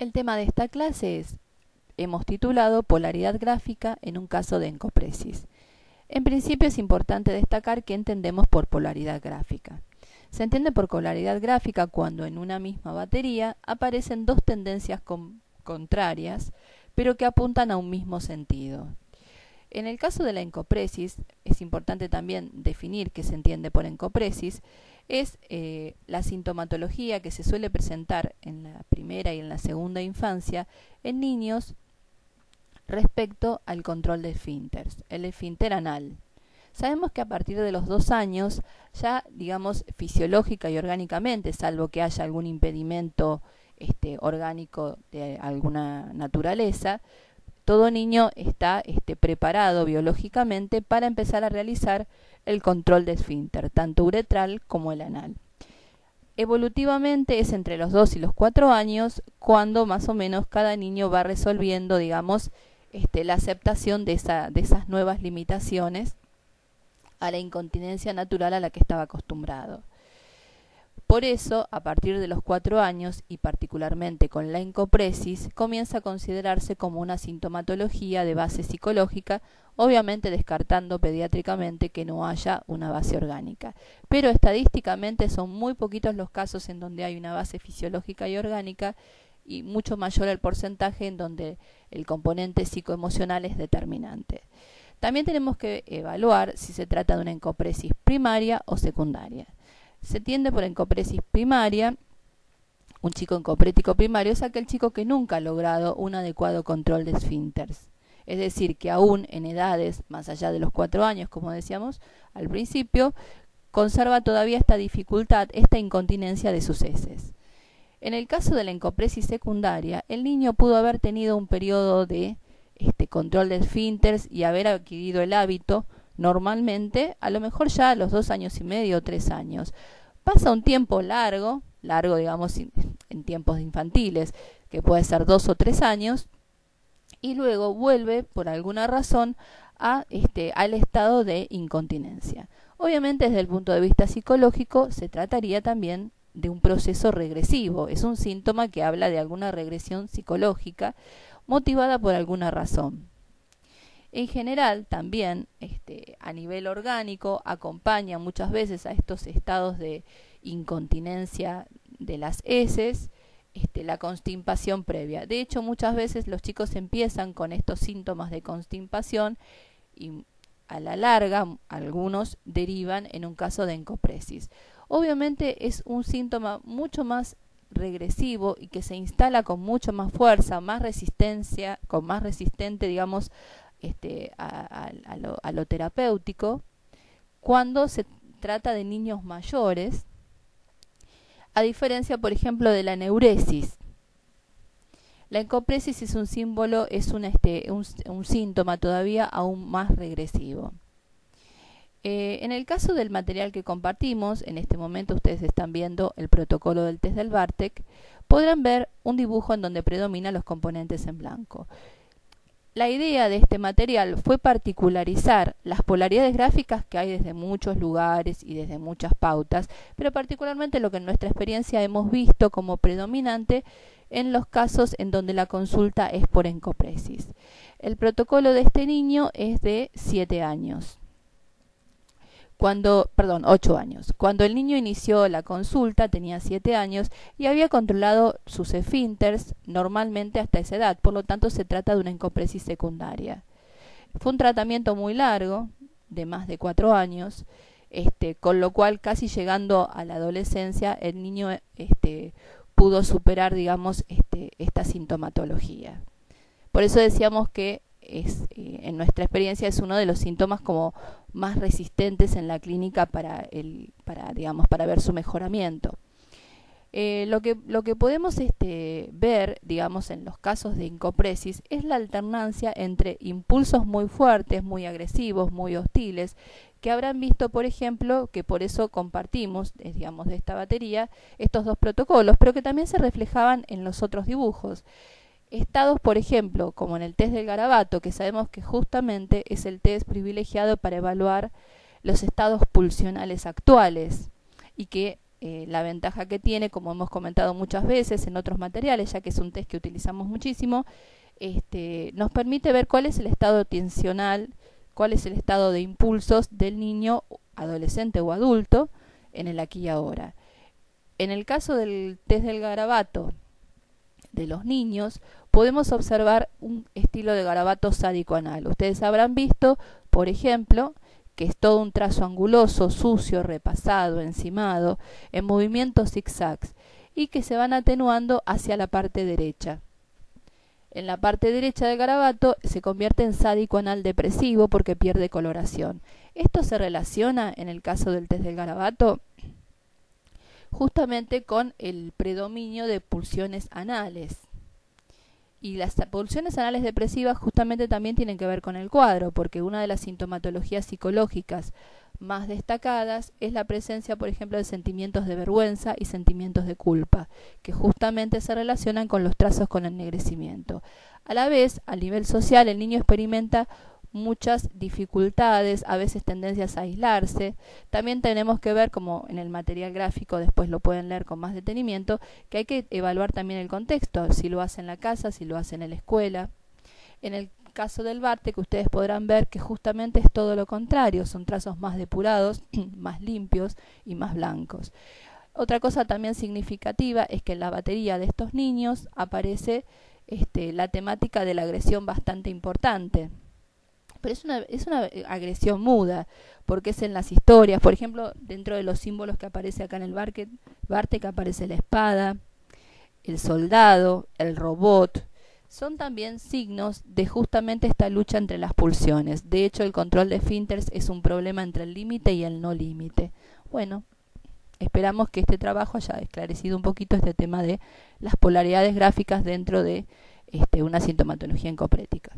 El tema de esta clase hemos titulado Polaridad gráfica en un caso de encopresis. En principio es importante destacar qué entendemos por polaridad gráfica. Se entiende por polaridad gráfica cuando en una misma batería aparecen dos tendencias contrarias, pero que apuntan a un mismo sentido. En el caso de la encopresis, es importante también definir qué se entiende por encopresis. Es la sintomatología que se suele presentar en la primera y en la segunda infancia en niños respecto al control de esfínteres, el esfínter anal. Sabemos que a partir de los 2 años, ya digamos fisiológica y orgánicamente, salvo que haya algún impedimento orgánico de alguna naturaleza, todo niño está preparado biológicamente para empezar a realizar el control de esfínter, tanto uretral como el anal. Evolutivamente es entre los 2 y los 4 años cuando más o menos cada niño va resolviendo, digamos, la aceptación de esas nuevas limitaciones a la incontinencia natural a la que estaba acostumbrado. Por eso, a partir de los 4 años, y particularmente con la encopresis, comienza a considerarse como una sintomatología de base psicológica, obviamente descartando pediátricamente que no haya una base orgánica. Pero estadísticamente son muy poquitos los casos en donde hay una base fisiológica y orgánica, y mucho mayor el porcentaje en donde el componente psicoemocional es determinante. También tenemos que evaluar si se trata de una encopresis primaria o secundaria. Se entiende por encopresis primaria, un chico encoprético primario es aquel chico que nunca ha logrado un adecuado control de esfínteres. Es decir, que aún en edades más allá de los 4 años, como decíamos al principio, conserva todavía esta dificultad, esta incontinencia de sus heces. En el caso de la encopresis secundaria, el niño pudo haber tenido un periodo de control de esfínteres y haber adquirido el hábito normalmente, a lo mejor ya a los 2 años y medio o 3 años. Pasa un tiempo largo digamos en tiempos infantiles, que puede ser 2 o 3 años, y luego vuelve por alguna razón al estado de incontinencia. Obviamente desde el punto de vista psicológico se trataría también de un proceso regresivo, es un síntoma que habla de alguna regresión psicológica motivada por alguna razón. En general, también a nivel orgánico acompaña muchas veces a estos estados de incontinencia de las heces, la constipación previa. De hecho, muchas veces los chicos empiezan con estos síntomas de constipación y a la larga algunos derivan en un caso de encopresis. Obviamente es un síntoma mucho más regresivo y que se instala con mucho más fuerza, más resistencia, más resistente, digamos, a lo terapéutico, cuando se trata de niños mayores, a diferencia, por ejemplo, de la neuresis. La encopresis es un símbolo, es un síntoma todavía aún más regresivo. En el caso del material que compartimos, en este momento ustedes están viendo el protocolo del test del Bartek, podrán ver un dibujo en donde predominan los componentes en blanco. La idea de este material fue particularizar las polaridades gráficas que hay desde muchos lugares y desde muchas pautas, pero particularmente lo que en nuestra experiencia hemos visto como predominante en los casos en donde la consulta es por encopresis. El protocolo de este niño es de 7 años. 8 años. Cuando el niño inició la consulta tenía 7 años y había controlado sus esfínteres normalmente hasta esa edad, por lo tanto se trata de una encopresis secundaria. Fue un tratamiento muy largo, de más de 4 años, con lo cual casi llegando a la adolescencia el niño pudo superar, digamos, esta sintomatología. Por eso decíamos que en nuestra experiencia es uno de los síntomas como más resistentes en la clínica para ver su mejoramiento. Lo que podemos ver, digamos, en los casos de encopresis es la alternancia entre impulsos muy fuertes, muy agresivos, muy hostiles, que habrán visto, por ejemplo, que por eso compartimos, digamos, de esta batería, estos dos protocolos, pero que también se reflejaban en los otros dibujos. Estados, por ejemplo, como en el test del garabato, que sabemos que justamente es el test privilegiado para evaluar los estados pulsionales actuales y que la ventaja que tiene, como hemos comentado muchas veces en otros materiales, ya que es un test que utilizamos muchísimo, nos permite ver cuál es el estado tensional, cuál es el estado de impulsos del niño, adolescente o adulto, en el aquí y ahora. En el caso del test del garabato de los niños, podemos observar un estilo de garabato sádico-anal. Ustedes habrán visto, por ejemplo, que es todo un trazo anguloso, sucio, repasado, encimado, en movimientos zigzags, y que se van atenuando hacia la parte derecha. En la parte derecha del garabato se convierte en sádico anal depresivo porque pierde coloración. Esto se relaciona, en el caso del test del garabato, justamente con el predominio de pulsiones anales. Y las pulsiones anales depresivas justamente también tienen que ver con el cuadro, porque una de las sintomatologías psicológicas más destacadas es la presencia, por ejemplo, de sentimientos de vergüenza y sentimientos de culpa, que justamente se relacionan con los trazos con ennegrecimiento. A la vez, a nivel social, el niño experimenta muchas dificultades, a veces tendencias a aislarse. También tenemos que ver, como en el material gráfico después lo pueden leer con más detenimiento, que hay que evaluar también el contexto, si lo hace en la casa, si lo hace en la escuela. En el caso del Barte, que ustedes podrán ver que justamente es todo lo contrario, son trazos más depurados, más limpios y más blancos. Otra cosa también significativa es que en la batería de estos niños aparece la temática de la agresión bastante importante. Pero es una agresión muda, porque es en las historias. Por ejemplo, dentro de los símbolos que aparece acá en el Barte, que aparece la espada, el soldado, el robot, son también signos de justamente esta lucha entre las pulsiones. De hecho, el control de esfínteres es un problema entre el límite y el no límite. Bueno, esperamos que este trabajo haya esclarecido un poquito este tema de las polaridades gráficas dentro de una sintomatología encoprética.